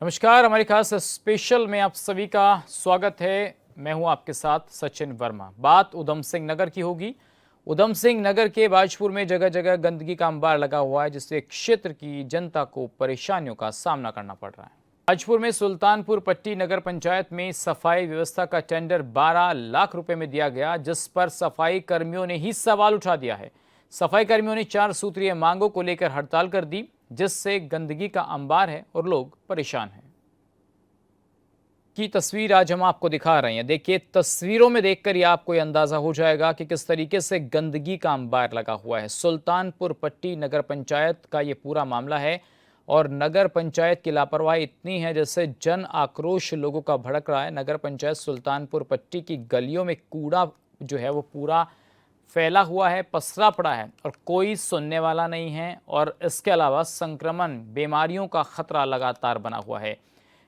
नमस्कार, हमारी खास स्पेशल में आप सभी का स्वागत है। मैं हूं आपके साथ सचिन वर्मा। बात उधम सिंह नगर की होगी। उधम सिंह नगर के बाजपुर में जगह जगह गंदगी का अंबार लगा हुआ है, जिससे क्षेत्र की जनता को परेशानियों का सामना करना पड़ रहा है। बाजपुर में सुल्तानपुर पट्टी नगर पंचायत में सफाई व्यवस्था का टेंडर 12 लाख रुपए में दिया गया, जिस पर सफाई कर्मियों ने ही सवाल उठा दिया है। सफाई कर्मियों ने 4 सूत्रीय मांगों को लेकर हड़ताल कर दी, जिससे गंदगी का अंबार है और लोग परेशान हैं। की तस्वीर आज हम आपको दिखा रहे हैं। देखिए, तस्वीरों में देखकर ही आपको ये अंदाजा हो जाएगा कि किस तरीके से गंदगी का अंबार लगा हुआ है। सुल्तानपुर पट्टी नगर पंचायत का ये पूरा मामला है और नगर पंचायत की लापरवाही इतनी है जैसे जन आक्रोश लोगों का भड़क रहा है। नगर पंचायत सुल्तानपुर पट्टी की गलियों में कूड़ा जो है वो पूरा फैला हुआ है, पसरा पड़ा है और कोई सुनने वाला नहीं है। और इसके अलावा संक्रमण, बीमारियों का खतरा लगातार बना हुआ है।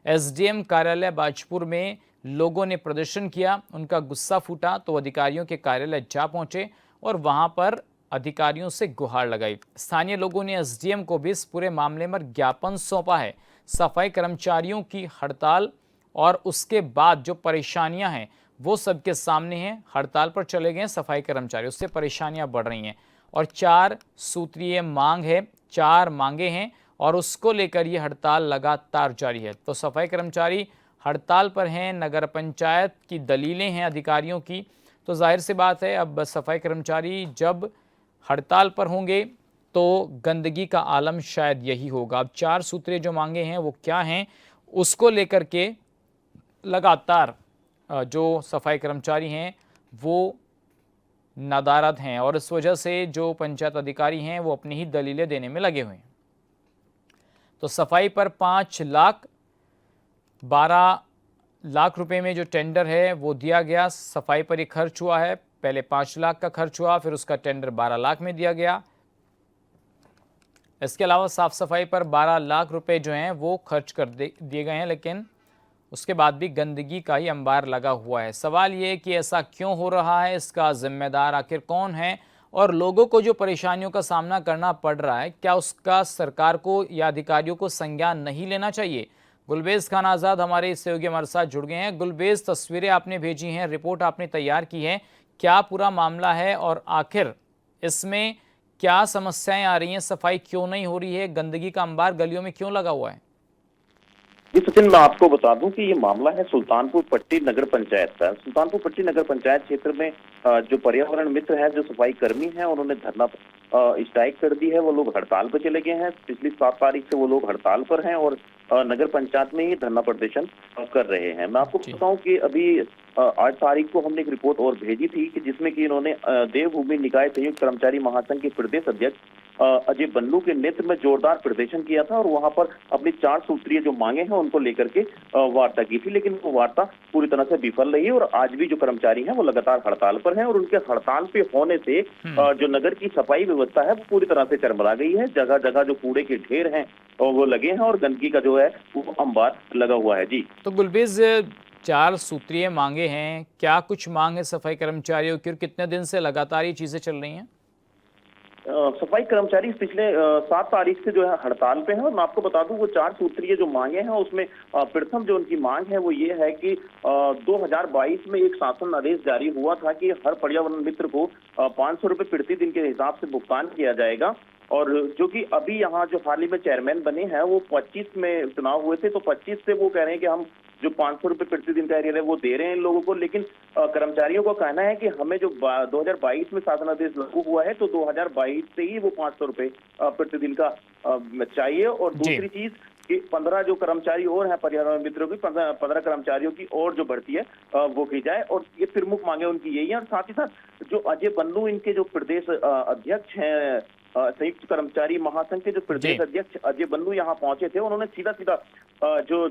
एसडीएम कार्यालय बाजपुर में लोगों ने प्रदर्शन किया, उनका गुस्सा फूटा तो अधिकारियों के कार्यालय जा पहुंचे और वहां पर अधिकारियों से गुहार लगाई। स्थानीय लोगों ने एसडीएम को भी इस पूरे मामले में ज्ञापन सौंपा है। सफाई कर्मचारियों की हड़ताल और उसके बाद जो परेशानियां हैं वो सबके सामने हैं। हड़ताल पर चले गए सफाई कर्मचारी, उससे परेशानियां बढ़ रही हैं और 4 सूत्रीय मांग है, 4 मांगे हैं और उसको लेकर ये हड़ताल लगातार जारी है। तो सफाई कर्मचारी हड़ताल पर हैं, नगर पंचायत की दलीलें हैं अधिकारियों की। तो जाहिर सी बात है, अब सफाई कर्मचारी जब हड़ताल पर होंगे तो गंदगी का आलम शायद यही होगा। अब 4 सूत्रीय जो मांगे हैं वो क्या हैं, उसको लेकर के लगातार जो सफाई कर्मचारी हैं वो नदारद हैं और इस वजह से जो पंचायत अधिकारी हैं वो अपनी ही दलीलें देने में लगे हुए हैं। तो सफाई पर 5 लाख 12 लाख रुपए में जो टेंडर है वो दिया गया। सफाई पर ही खर्च हुआ है, पहले 5 लाख का खर्च हुआ, फिर उसका टेंडर 12 लाख में दिया गया। इसके अलावा साफ सफाई पर 12 लाख रुपए जो हैं वो खर्च कर दिए गए हैं, लेकिन उसके बाद भी गंदगी का ही अंबार लगा हुआ है। सवाल ये कि ऐसा क्यों हो रहा है, इसका जिम्मेदार आखिर कौन है और लोगों को जो परेशानियों का सामना करना पड़ रहा है, क्या उसका सरकार को या अधिकारियों को संज्ञान नहीं लेना चाहिए? गुलबेज खान आज़ाद हमारे इस सहयोगी हमारे साथ जुड़ गए हैं। गुलबेज, तस्वीरें आपने भेजी हैं, रिपोर्ट आपने तैयार की है, क्या पूरा मामला है और आखिर इसमें क्या समस्याएं आ रही हैं? सफाई क्यों नहीं हो रही है? गंदगी का अंबार गलियों में क्यों लगा हुआ है? जी सचिन, मैं आपको बता दूं कि ये मामला है सुल्तानपुर पट्टी नगर पंचायत का। सुल्तानपुर पट्टी नगर पंचायत क्षेत्र में जो पर्यावरण मित्र है, जो सफाई कर्मी हैं, उन्होंने धरना स्ट्राइक कर दी है। वो लोग हड़ताल पर चले गए हैं। पिछली 7 तारीख से वो लोग हड़ताल पर हैं और नगर पंचायत में ही धरना प्रदर्शन कर रहे हैं। मैं आपको बताऊं कि अभी 8 तारीख को हमने एक रिपोर्ट और भेजी थी कि जिसमें कि इन्होंने देवभूमि निकाय संयुक्त कर्मचारी महासंघ के प्रदेश अध्यक्ष अजय बन्नू के नेतृत्व में जोरदार प्रदर्शन किया था और वहां पर अपनी 4 सूत्रीय जो मांगे हैं उनको लेकर के वार्ता की थी, लेकिन वो वार्ता पूरी तरह से विफल रही और आज भी जो कर्मचारी हैं वो लगातार हड़ताल पर हैं और उनके हड़ताल पे होने से जो नगर की सफाई व्यवस्था है वो पूरी तरह से चरमरा गई है। जगह जगह जो कूड़े के ढेर हैं वो लगे हैं और गंदगी का जो है वो अंबार लगा हुआ है। जी तो गुलबेज, 4 सूत्रीय मांगे हैं, क्या कुछ मांग है सफाई कर्मचारियों की और कितने दिन से लगातार ये चीजें चल रही हैं? सफाई कर्मचारी पिछले 7 तारीख से जो है हड़ताल पे हैं और मैं आपको बता दूं वो 4 सूत्रीय जो मांगे हैं उसमें प्रथम जो उनकी मांग है वो ये है कि 2022 में एक शासन आदेश जारी हुआ था कि हर पर्यावरण मित्र को 500 रुपए प्रति दिन के हिसाब से भुगतान किया जाएगा। और जो कि अभी यहाँ जो हाल ही में चेयरमैन बने हैं वो 25 में चुनाव हुए थे, तो 25 से वो कह रहे हैं कि हम जो 500 रुपए प्रति दिन का एरियर है वो दे रहे हैं इन लोगों को। लेकिन कर्मचारियों का कहना है कि हमें जो 2022 में शासनादेश लागू हुआ है तो 2022 से ही वो 500 रुपए प्रतिदिन का चाहिए। और दूसरी चीज कि 15 जो कर्मचारी और हैं पर्यावरण मित्रों की, 15 कर्मचारियों की और जो भर्ती है वो की जाए। और ये प्रमुख मांगे उनकी यही है। और साथ ही साथ जो अजय बन्नू इनके जो प्रदेश अध्यक्ष हैं, संयुक्त कर्मचारी महासंघ के जो प्रदेश अध्यक्ष अजय बन्नू यहाँ पहुंचे थे, उन्होंने सीधा सीधा जो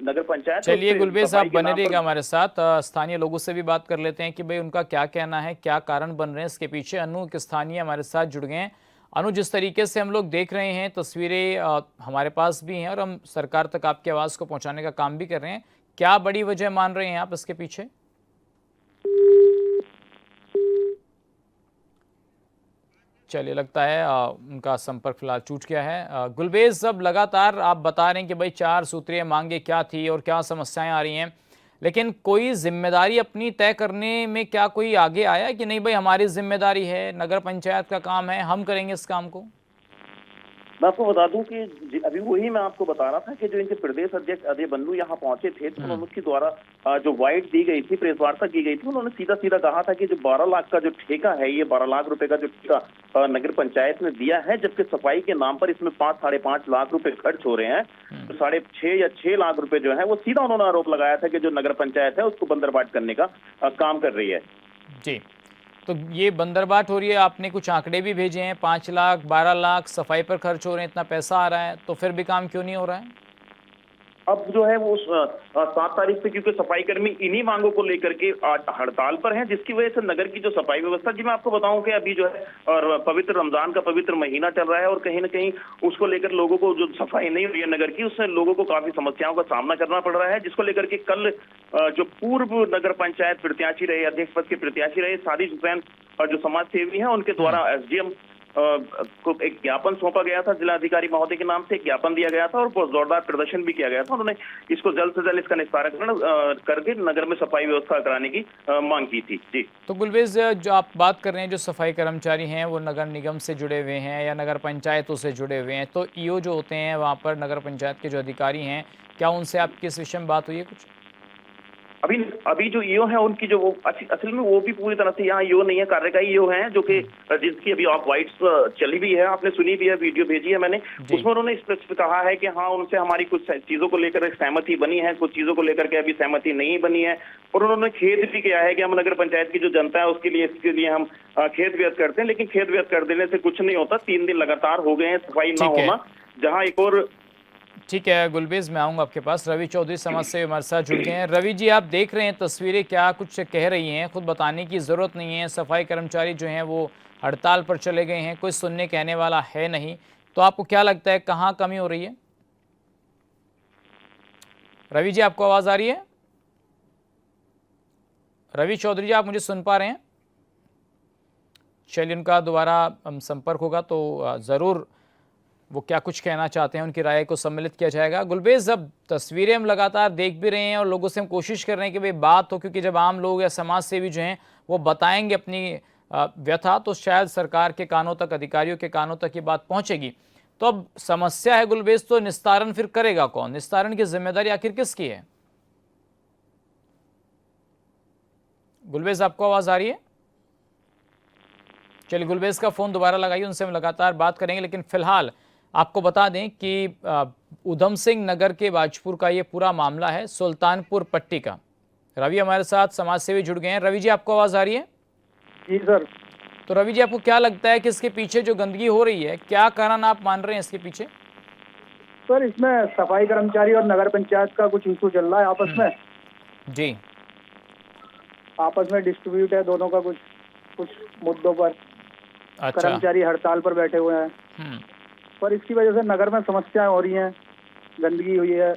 नगर पंचायत। चलिए गुलबेज, आप बने रहिएगा हमारे साथ। स्थानीय लोगों से भी बात कर लेते हैं कि भाई उनका क्या कहना है, क्या कारण बन रहे हैं इसके पीछे। अनु एक स्थानीय हमारे साथ जुड़ गए हैं। अनु, जिस तरीके से हम लोग देख रहे हैं, तस्वीरें हमारे पास भी हैं और हम सरकार तक आपकी आवाज़ को पहुंचाने का काम भी कर रहे हैं, क्या बड़ी वजह मान रहे हैं आप इसके पीछे? चलिए, लगता है उनका संपर्क फिलहाल टूट गया है। गुलबेज, अब लगातार आप बता रहे हैं कि भाई 4 सूत्रीय मांगे क्या थी और क्या समस्याएं आ रही हैं, लेकिन कोई जिम्मेदारी अपनी तय करने में क्या कोई आगे आया कि नहीं भाई हमारी जिम्मेदारी है, नगर पंचायत का काम है, हम करेंगे इस काम को? मैं आपको बता दूं कि अभी वही मैं आपको बता रहा था कि जो इनके प्रदेश अध्यक्ष अजय बन्नू यहाँ पहुंचे थे, तो उन्होंने उनके द्वारा जो वाइट दी गई थी, प्रेस वार्ता की गई थी, उन्होंने सीधा सीधा कहा था कि जो 12 लाख का जो ठेका है, ये 12 लाख रुपए का जो ठेका नगर पंचायत ने दिया है, जबकि सफाई के नाम पर इसमें 5-5.5 लाख रुपए खर्च हो रहे हैं, तो 6.5 या 6 लाख रुपए जो है वो सीधा उन्होंने आरोप लगाया था कि जो नगर पंचायत है उसको बंदरबाट करने का काम कर रही है। जी, तो ये बंदरबाट हो रही है, आपने कुछ आंकड़े भी भेजे हैं, 5 लाख 12 लाख सफाई पर खर्च हो रहे हैं, इतना पैसा आ रहा है, तो फिर भी काम क्यों नहीं हो रहा है? अब जो है वो 7 तारीख से, क्योंकि सफाई कर्मी इन्हीं मांगों को लेकर के आज हड़ताल पर हैं, जिसकी वजह से नगर की जो सफाई व्यवस्था, जी मैं आपको बताऊं कि अभी जो है और पवित्र रमजान का पवित्र महीना चल रहा है और कहीं ना कहीं उसको लेकर लोगों को जो सफाई नहीं हुई है नगर की, उससे लोगों को काफी समस्याओं का सामना करना पड़ रहा है, जिसको लेकर के कल जो पूर्व नगर पंचायत प्रत्याशी रहे, अध्यक्ष पद के प्रत्याशी रहे सादिक हुसैन और जो समाज सेवी हैं, उनके द्वारा एसडीएम को एक ज्ञापन सौंपा गया था, जिलाधिकारी महोदय के नाम से एक ज्ञापन दिया गया था और बहुत जोरदार प्रदर्शन भी किया गया था। उन्होंने इसको जल्द से जल्द इसका निस्तारण करके नगर में सफाई व्यवस्था कराने की मांग की थी। जी, तो गुलबेज, जो आप बात कर रहे हैं, जो सफाई कर्मचारी हैं वो नगर निगम से जुड़े हुए हैं या नगर पंचायतों से जुड़े हुए हैं, तो ईओ जो होते हैं वहाँ पर नगर पंचायत के जो अधिकारी हैं, क्या उनसे आपकी इस विषय में बात हुई है कुछ? अभी जो ईओ है उनकी जो वो असल में वो भी पूरी तरह से यहाँ ईओ नहीं है, कार्यकारी ईओ है, जो कि जिसकी अभी ऑफ वाइट्स चली भी है, आपने सुनी भी है, वीडियो भेजी है मैंने, उसमें उन्होंने स्पष्ट कहा है कि हाँ उनसे हमारी कुछ चीजों को लेकर सहमति बनी है, कुछ चीजों को लेकर के अभी सहमति नहीं बनी है, और उन्होंने खेद भी किया है कि हम नगर पंचायत की जो जनता है उसके लिए इसके लिए हम खेद व्यक्त करते हैं, लेकिन खेद व्यक्त कर देने से कुछ नहीं होता। 3 दिन लगातार हो गए हैं सफाई ना होना, जहाँ एक और। ठीक है गुलबेज, मैं आऊँगा आपके पास। रवि चौधरी समाज से हमारे साथ जुड़ गए हैं। रवि जी, आप देख रहे हैं तस्वीरें, क्या कुछ कह रही हैं? खुद बताने की ज़रूरत नहीं है, सफाई कर्मचारी जो हैं वो हड़ताल पर चले गए हैं, कोई सुनने कहने वाला है नहीं, तो आपको क्या लगता है कहाँ कमी हो रही है? रवि जी, आपको आवाज़ आ रही है? रवि चौधरी जी, आप मुझे सुन पा रहे हैं? चलिए, उनका दोबारा संपर्क होगा तो ज़रूर वो क्या कुछ कहना चाहते हैं, उनकी राय को सम्मिलित किया जाएगा। गुलबेज, अब तस्वीरें हम लगातार देख भी रहे हैं और लोगों से हम कोशिश कर रहे हैं कि भाई बात हो, क्योंकि जब आम लोग या समाज सेवी जो हैं वो बताएंगे अपनी व्यथा, तो शायद सरकार के कानों तक, अधिकारियों के कानों तक ये बात पहुंचेगी। तो अब समस्या है गुलबेज, तो निस्तारण फिर करेगा कौन? निस्तारण की जिम्मेदारी आखिर किसकी है? गुलबेज, आपको आवाज़ आ रही है? चलिए, गुलबेज का फ़ोन दोबारा लगाइए, उनसे हम लगातार बात करेंगे, लेकिन फिलहाल आपको बता दें कि उधम सिंह नगर के बाजपुर का ये पूरा मामला है, सुल्तानपुर पट्टी का। रवि हमारे साथ समाज सेवी जुड़ गए हैं। रवि जी, आपको आवाज़ आ रही है? जी सर। तो रवि जी, आपको क्या लगता है कि इसके पीछे जो गंदगी हो रही है, क्या कारण आप मान रहे हैं इसके पीछे? सर, इसमें सफाई कर्मचारी और नगर पंचायत का कुछ इशू चल रहा है आपस में। जी, आपस में डिस्ट्रीब्यूट है दोनों का, कुछ मुद्दों पर। अच्छा। कर्मचारी हड़ताल पर बैठे हुए हैं, पर इसकी वजह से नगर में समस्याएं हो रही हैं, गंदगी हुई है।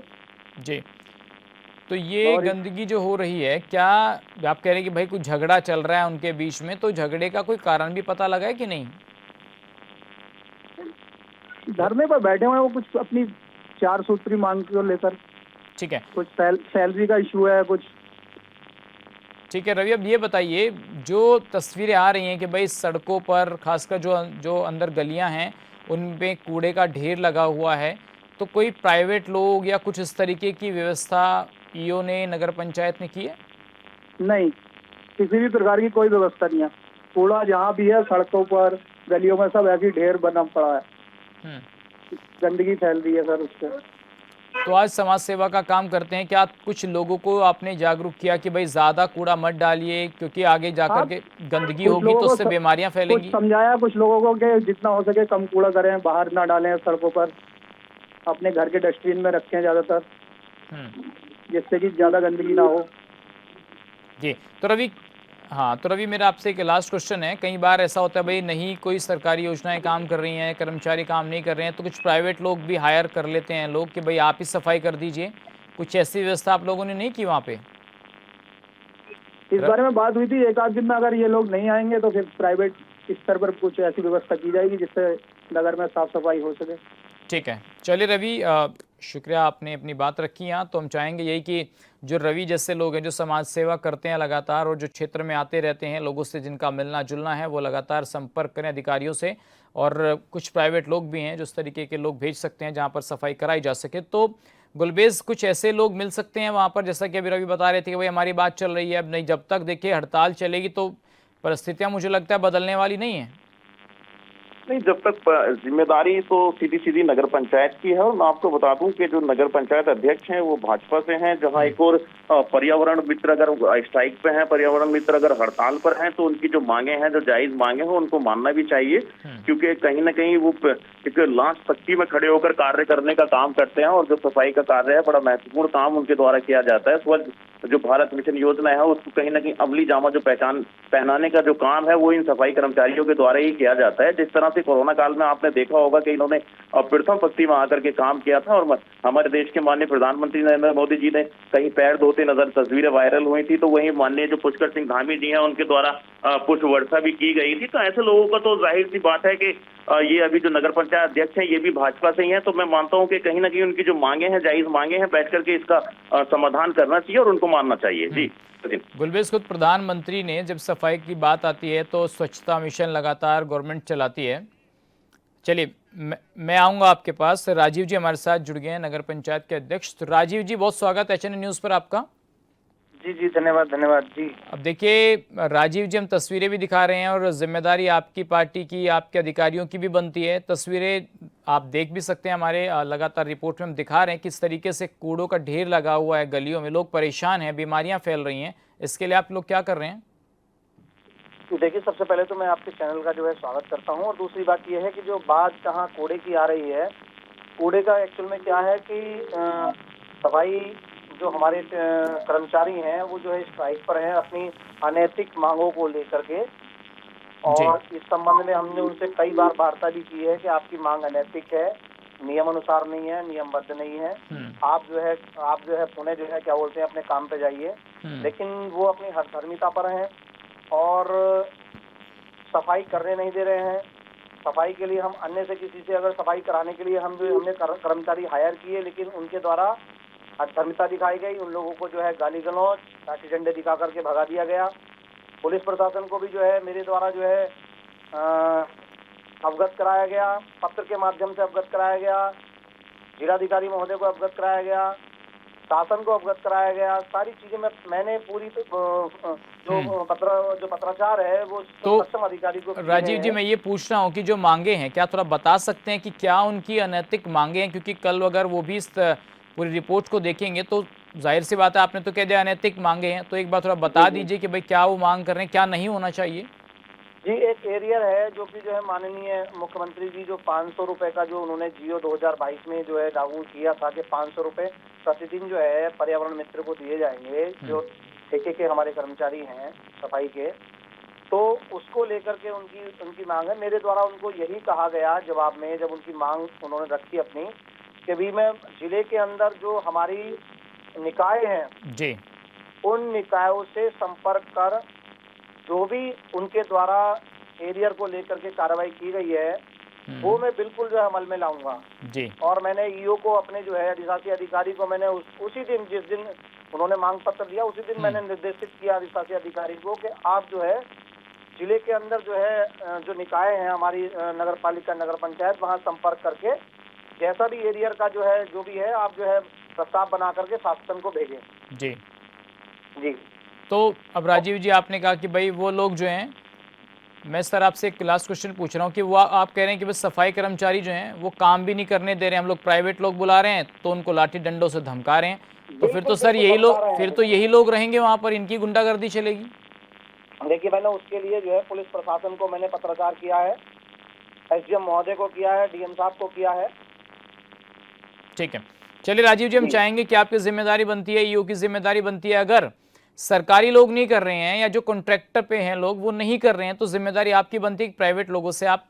जी, तो ये गंदगी जो हो रही है, क्या आप कह रहे हैं कि भाई कुछ झगड़ा चल रहा है उनके बीच में, तो झगड़े का कोई कारण भी पता लगा है कि नहीं? धरने पर बैठे हुए हैं वो, कुछ अपनी 4 सूत्री मांग को लेकर। ठीक है, कुछ सैलरी का इशू है कुछ। ठीक है रवि, अब ये बताइए, जो तस्वीरें आ रही हैं कि भाई सड़कों पर, खासकर जो अंदर गलियां हैं उनमें कूड़े का ढेर लगा हुआ है, तो कोई प्राइवेट लोग या कुछ इस तरीके की व्यवस्था ईओ ने, नगर पंचायत ने की है? नहीं, किसी भी प्रकार की कोई व्यवस्था नहीं है। कूड़ा जहाँ भी है सड़कों पर, गलियों में, सब ऐसी ढेर बना पड़ा है, गंदगी फैल रही है सर उससे। तो आज समाज सेवा का काम करते हैं, क्या कुछ लोगों को आपने जागरूक किया कि भाई ज्यादा कूड़ा मत डालिए, क्योंकि आगे जाकर के गंदगी होगी तो उससे बीमारियां फैलेंगी? कुछ समझाया कुछ लोगों को कि जितना हो सके कम कूड़ा करें, बाहर ना डालें सड़कों पर, अपने घर के डस्टबिन में रखें ज्यादातर, जिससे कि ज्यादा गंदगी ना हो। जी, तो रवि, हाँ, तो रवि मेरा आपसे एक लास्ट क्वेश्चन है। कई बार ऐसा होता है भाई नहीं कोई सरकारी योजनाएं काम कर रही हैं, कर्मचारी काम नहीं कर रहे हैं, तो कुछ प्राइवेट लोग भी हायर कर लेते हैं लोग कि भाई आप ही सफाई कर दीजिए। कुछ ऐसी व्यवस्था आप लोगों ने नहीं की वहाँ पे? इस बारे में बात हुई थी, एक आध दिन में अगर ये लोग नहीं आएंगे तो फिर प्राइवेट स्तर पर कुछ ऐसी व्यवस्था की जाएगी जिससे नगर में साफ सफाई हो सके। ठीक है, चलिए रवि, शुक्रिया, आपने अपनी बात रखी यहाँ। तो हम चाहेंगे यही कि जो रवि जैसे लोग हैं जो समाज सेवा करते हैं लगातार और जो क्षेत्र में आते रहते हैं, लोगों से जिनका मिलना जुलना है, वो लगातार संपर्क करें अधिकारियों से। और कुछ प्राइवेट लोग भी हैं जो इस तरीके के लोग भेज सकते हैं जहाँ पर सफाई कराई जा सके। तो गुलबेज, कुछ ऐसे लोग मिल सकते हैं वहाँ पर, जैसा कि अभी रवि बता रहे थे कि भाई हमारी बात चल रही है, अब नहीं, जब तक देखिए हड़ताल चलेगी तो परिस्थितियाँ मुझे लगता है बदलने वाली नहीं है। नहीं, जब तक जिम्मेदारी तो सीधी सीधी नगर पंचायत की है। और मैं आपको बता दूं कि जो नगर पंचायत अध्यक्ष हैं वो भाजपा से हैं। जहां एक और पर्यावरण मित्र अगर स्ट्राइक पे हैं, पर्यावरण मित्र अगर हड़ताल पर हैं, तो उनकी जो मांगे हैं, जो जायज मांगे हैं, उनको मानना भी चाहिए। क्योंकि कहीं ना कहीं वो एक लास्ट तख्ती में खड़े होकर कार्य करने का काम करते हैं। और जो सफाई का कार्य है, बड़ा महत्वपूर्ण काम उनके द्वारा किया जाता है। स्वच्छ जो भारत मिशन योजना है, उसको कहीं ना कहीं अमली जामा जो पहचान पहनाने का जो काम है, वो इन सफाई कर्मचारियों के द्वारा ही किया जाता है। जिस तरह से कोरोना काल में आपने देखा होगा कि इन्होंने प्रथम पंक्ति में आकर के काम किया था। और हमारे देश के माननीय प्रधानमंत्री नरेंद्र मोदी जी ने कहीं पैर धोते नजर तस्वीरें वायरल हुई थी, तो वहीं माननीय जो पुष्कर सिंह धामी जी हैं, उनके द्वारा पुष्प वर्षा भी की गई थी। तो ऐसे लोगों का तो जाहिर सी बात है कि ये अभी जो नगर पंचायत अध्यक्ष हैं, ये भी भाजपा से ही हैं। तो मैं मानता हूं कि कहीं ना कहीं उनकी जो मांगे हैं, जायज मांगे हैं, बैठ करके इसका समाधान करना चाहिए और उनको मानना चाहिए। जी गुलबेज, खुद प्रधानमंत्री ने जब सफाई की बात आती है तो स्वच्छता मिशन लगातार गवर्नमेंट चलाती है। चलिए, मैं आऊंगा आपके पास। राजीव जी हमारे साथ जुड़ गए हैं, नगर पंचायत के अध्यक्ष। तो राजीव जी, बहुत स्वागत है HN न्यूज़ पर आपका। जी जी, धन्यवाद जी। अब देखिए राजीव जी, हम तस्वीरें भी दिखा रहे हैं और जिम्मेदारी आपकी पार्टी की, आपके अधिकारियों की भी बनती है। तस्वीरें आप देख भी सकते हैं, हमारे लगातार रिपोर्ट में हम दिखा रहे हैं किस तरीके से कूड़ों का ढेर लगा हुआ है गलियों में, लोग परेशान हैं, बीमारियां फैल रही हैं। इसके लिए आप लोग क्या कर रहे हैं? देखिए, सबसे पहले तो मैं आपके चैनल का जो है स्वागत करता हूं। और दूसरी बात यह है कि जो बात जहां कूड़े की आ रही है, कूड़े का एक्चुअल में क्या है कि सफाई जो हमारे कर्मचारी हैं वो जो है स्ट्राइक पर हैं अपनी अनैतिक मांगों को लेकर के। और इस संबंध में हमने उनसे कई बार वार्ता भी की है कि आपकी मांग अनैतिक है, नियम अनुसार नहीं है, नियमबद्ध नहीं है। आप जो है पुणे जो है क्या बोलते हैं अपने काम पे जाइए। लेकिन वो अपनी हठधर्मिता पर हैं और सफाई करने नहीं दे रहे हैं। सफाई के लिए हम अन्य से किसी से अगर सफाई कराने के लिए हमने कर्मचारी हायर किए, लेकिन उनके द्वारा हठधर्मिता दिखाई गई। उन लोगों को जो है गाली गलौज, लाठी डंडे दिखा करके भगा दिया गया। पुलिस प्रशासन को भी जो है मेरे द्वारा जो है अवगत कराया गया, पत्र के माध्यम से अवगत कराया गया, जिलाधिकारी महोदय को अवगत कराया गया, शासन को अवगत कराया गया। सारी चीजें मैंने पूरी जो पत्राचार है वो तो सक्षम अधिकारी को। राजीव जी, मैं ये पूछ रहा हूँ कि जो मांगे हैं, क्या थोड़ा बता सकते हैं कि क्या उनकी अनैतिक मांगे हैं? क्योंकि कल अगर वो भी इस पूरी रिपोर्ट को देखेंगे तो जाहिर सी बात है, आपने तो कह दिया अनैतिक मांगे हैं, तो एक बार थोड़ा बता दीजिए कि भाई क्या वो मांग कर रहे हैं, क्या नहीं होना चाहिए। जी, एक एरियर है जो कि जो है माननीय मुख्यमंत्री जी जो 500 रुपए का जो उन्होंने जियो 2022 में जो है लागू किया था कि 500 रुपए प्रतिदिन जो है पर्यावरण मित्र को दिए जाएंगे, जो ठेके के हमारे कर्मचारी हैं सफाई के। तो उसको लेकर के उनकी मांग है। मेरे द्वारा उनको यही कहा गया जवाब में, जब उनकी मांग उन्होंने रखी अपनी, कि भी मैं जिले के अंदर जो हमारी निकाय हैं जी, उन निकायों से संपर्क कर जो भी उनके द्वारा एरियर को लेकर के कार्रवाई की गई है वो मैं बिल्कुल जो है अमल में लाऊंगा जी। और मैंने ईओ को अपने जो है अधिशासी अधिकारी को मैंने उसी दिन जिस दिन उन्होंने मांग पत्र दिया उसी दिन मैंने निर्देशित किया अधिशासी अधिकारी को कि आप जो है जिले के अंदर जो है जो निकाय हैं हमारी नगर पालिका नगर पंचायत, वहां संपर्क करके जैसा भी एरियर का जो है जो भी है आप जो है प्रस्ताव बना करके शासन को भेजें। जी जी। तो अब राजीव जी, आपने कहा कि भाई वो लोग जो हैं, मैं सर आपसे एक लास्ट क्वेश्चन पूछ रहा हूँ कि वो आप कह रहे हैं कि बस सफाई कर्मचारी जो हैं वो काम भी नहीं करने दे रहे हैं, हम लोग प्राइवेट लोग बुला रहे हैं तो उनको लाठी डंडों से धमका रहे हैं, तो फिर तो सर यही लोग रहेंगे वहाँ पर, इनकी गुंडागर्दी चलेगी। देखिए, मैंने उसके लिए जो है पुलिस प्रशासन को मैंने पत्राचार किया है, SDM महोदय को किया है, DM साहब को किया है। ठीक है, चलिए राजीव जी, हम चाहेंगे कि आपकी जिम्मेदारी बनती है, ईओ की जिम्मेदारी बनती है, अगर सरकारी लोग नहीं कर रहे हैं या जो कॉन्ट्रैक्टर पे हैं लोग वो नहीं कर रहे हैं तो जिम्मेदारी आपकी बनती है कि प्राइवेट लोगों से आप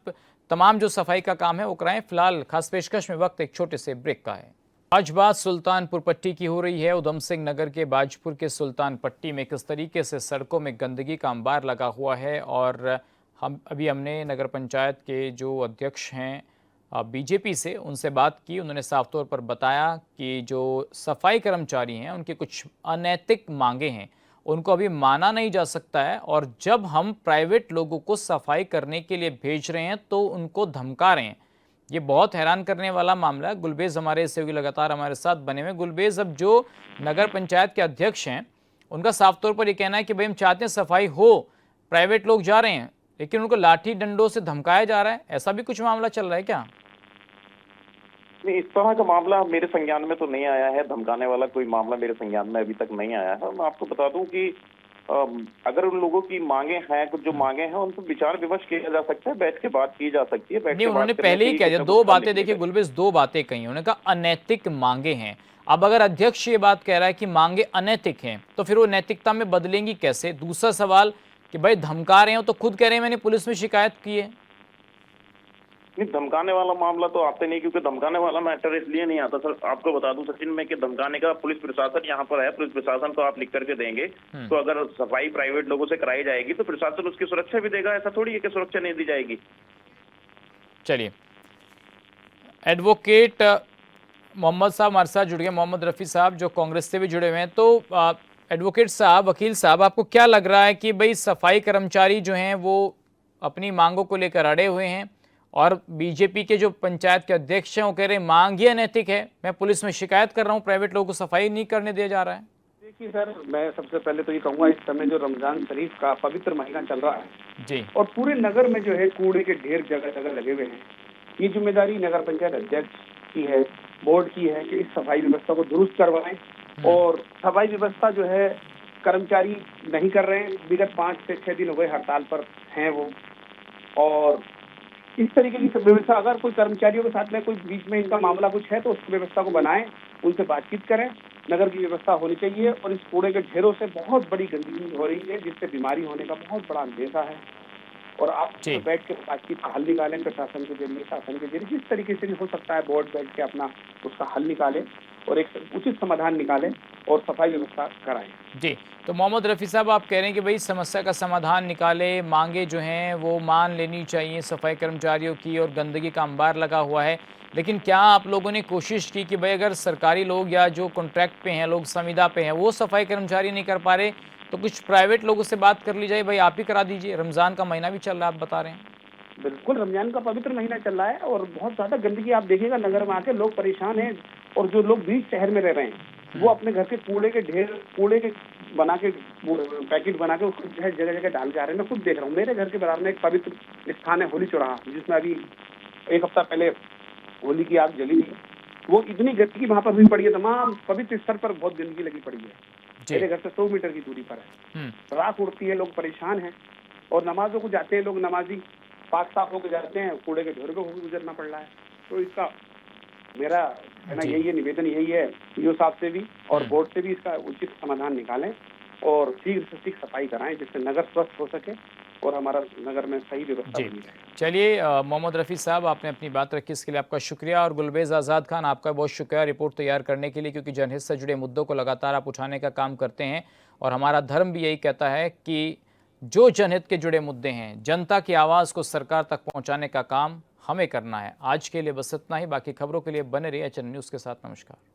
तमाम जो सफाई का काम है वो कराएं। फिलहाल खास पेशकश में वक्त एक छोटे से ब्रेक का है। आज बात सुल्तानपुर पट्टी की हो रही है। उधम सिंह नगर के बाजपुर के सुल्तान पट्टी में किस तरीके से सड़कों में गंदगी का अंबार लगा हुआ है और हमने नगर पंचायत के जो अध्यक्ष हैं बीजेपी से, उनसे बात की। उन्होंने साफ तौर पर बताया कि जो सफाई कर्मचारी हैं उनकी कुछ अनैतिक मांगे हैं, उनको अभी माना नहीं जा सकता है, और जब हम प्राइवेट लोगों को सफाई करने के लिए भेज रहे हैं तो उनको धमका रहे हैं। ये बहुत हैरान करने वाला मामला है। गुलबेज हमारे सहयोगी लगातार हमारे साथ बने हुए। गुलबेज, अब जो नगर पंचायत के अध्यक्ष हैं उनका साफ तौर पर ये कहना है कि भाई हम चाहते हैं सफाई हो, प्राइवेट लोग जा रहे हैं, लेकिन उनको लाठी डंडों से धमकाया जा रहा है। ऐसा भी कुछ मामला चल रहा है क्या? नहीं, इस तरह का मामला मेरे संज्ञान में तो नहीं आया है। धमकाने वाला कोई मामला मेरे संज्ञान में अभी तक नहीं आया है। मैं आपको बता दूं कि अगर उन लोगों की मांगे हैं, कुछ जो मांगे हैं उन पर विचार विमर्श किया जा सकता है, बैठ के बात की जा सकती है। नहीं, उन्होंने पहले ही कह दिया, दो बातें देखिए गुलबेज, दो बातें कही। उन्होंने कहा अनैतिक मांगे हैं। अब अगर अध्यक्ष ये बात कह रहा है कि मांगे अनैतिक हैं, तो फिर वो नैतिकता में बदलेंगी कैसे? दूसरा सवाल कि भाई धमका रहे हो, तो खुद कह रहे हैं मैंने पुलिस में शिकायत की है। नहीं, धमकाने वाला मामला तो आते नहीं, क्योंकि धमकाने वाला मैटर इसलिए नहीं आता सर। आपको बता दूं सचिन में कि धमकाने का पुलिस प्रशासन यहाँ पर है। पुलिस प्रशासन तो आप लिख करके देंगे, तो अगर सफाई प्राइवेट लोगों से कराई जाएगी तो प्रशासन उसकी सुरक्षा भी देगा। ऐसा थोड़ी है कि सुरक्षा नहीं दी जाएगी। चलिए, एडवोकेट मोहम्मद साहब हमारे साथ जुड़ गए, मोहम्मद रफ़ी साहब, जो कांग्रेस से भी जुड़े हुए हैं। तो एडवोकेट साहब, वकील साहब, आपको क्या लग रहा है कि भाई सफाई कर्मचारी जो हैं वो अपनी मांगों को लेकर अड़े हुए हैं, और बीजेपी के जो पंचायत के अध्यक्ष हैं वो कह रहे हैं मांग ही अनैतिक है, मैं पुलिस में शिकायत कर रहा हूँ, प्राइवेट लोगों को सफाई नहीं करने दिया जा रहा है? देखिए सर, मैं सबसे पहले तो ये कहूँगा, इस समय जो रमजान शरीफ का पवित्र महीना चल रहा है जी, और पूरे नगर में जो है कूड़े के ढेर जगह जगह लगे हुए हैं, ये जिम्मेदारी नगर पंचायत अध्यक्ष की है, बोर्ड की है कि इस सफाई व्यवस्था को दुरुस्त करवाएं। और सफाई व्यवस्था जो है कर्मचारी नहीं कर रहे हैं, विगत 5 से 6 दिन हो गए हड़ताल पर हैं वो। और इस तरीके की व्यवस्था, अगर कोई कर्मचारियों के साथ में कोई बीच में इनका मामला कुछ है तो उस व्यवस्था को बनाएं, उनसे बातचीत करें। नगर की व्यवस्था होनी चाहिए। और इस कूड़े के ढेरों से बहुत बड़ी गंदगी हो रही है, जिससे बीमारी होने का बहुत बड़ा अंदेशा है। और आप बैठ के बातचीत का हल निकालें, प्रशासन के जरिए, शासन के जरिए, जिस तरीके से भी हो सकता है बोर्ड बैठ के अपना उसका हल निकालें और एक उचित समाधान निकालें और सफाई व्यवस्था कराएं। जी, तो मोहम्मद रफ़ी साहब, आप कह रहे हैं कि भाई समस्या का समाधान निकाले, मांगे जो हैं वो मान लेनी चाहिए सफाई कर्मचारियों की, और गंदगी का अंबार लगा हुआ है। लेकिन क्या आप लोगों ने कोशिश की कि भाई अगर सरकारी लोग या जो कॉन्ट्रैक्ट पे हैं लोग, संविदा पे हैं, वो सफाई कर्मचारी नहीं कर पा रहे, तो कुछ प्राइवेट लोगों से बात कर ली जाए, भाई आप ही करा दीजिए? रमज़ान का महीना भी चल रहा है, आप बता रहे हैं। बिल्कुल, रमजान का पवित्र महीना चल रहा है और बहुत ज्यादा गंदगी आप देखिएगा नगर में आके, लोग परेशान हैं। और जो लोग बीच शहर में रह रहे हैं वो अपने घर के कूड़े के ढेर, कूड़े के बना के पैकेट बना के उसको जो है जगह जगह डाल जा रहे हैं। मैं खुद देख रहा हूँ, मेरे घर के बराबर में एक पवित्र स्थान है होली चौराहा, जिसमें अभी 1 हफ्ता पहले होली की आग जली थी। वो इतनी गंदगी वहाँ पर हुई पड़ी है, तमाम पवित्र स्थल पर बहुत गंदगी लगी पड़ी है। मेरे घर से 100 मीटर की दूरी पर है। राख उड़ती है, लोग परेशान हैं। और नमाजों को जाते हैं लोग, नमाजी पाक साफ होकर जाते हैं, कूड़े के ढेर को गुजरना पड़ रहा है। तो इसका मेरा कहना यही है, निवेदन यही है ईओ साहब से भी और बोर्ड से भी, इसका उचित समाधान निकालें और शीघ्र से शीघ्र सफाई कराएं, जिससे नगर स्वस्थ हो सके और हमारा नगर में सही व्यवस्था बनी रहे। चलिए, मोहम्मद रफ़ी साहब, आपने अपनी बात रखी, इसके लिए आपका शुक्रिया। और गुलबेज आज़ाद खान, आपका बहुत शुक्रिया रिपोर्ट तैयार करने के लिए, क्योंकि जनहित से जुड़े मुद्दों को लगातार आप उठाने का काम करते हैं, और हमारा धर्म भी यही कहता है कि जो जनहित के जुड़े मुद्दे हैं, जनता की आवाज़ को सरकार तक पहुँचाने का काम हमें करना है। आज के लिए बस इतना ही। बाकी खबरों के लिए बने रहिए एचएन न्यूज़ के साथ। नमस्कार।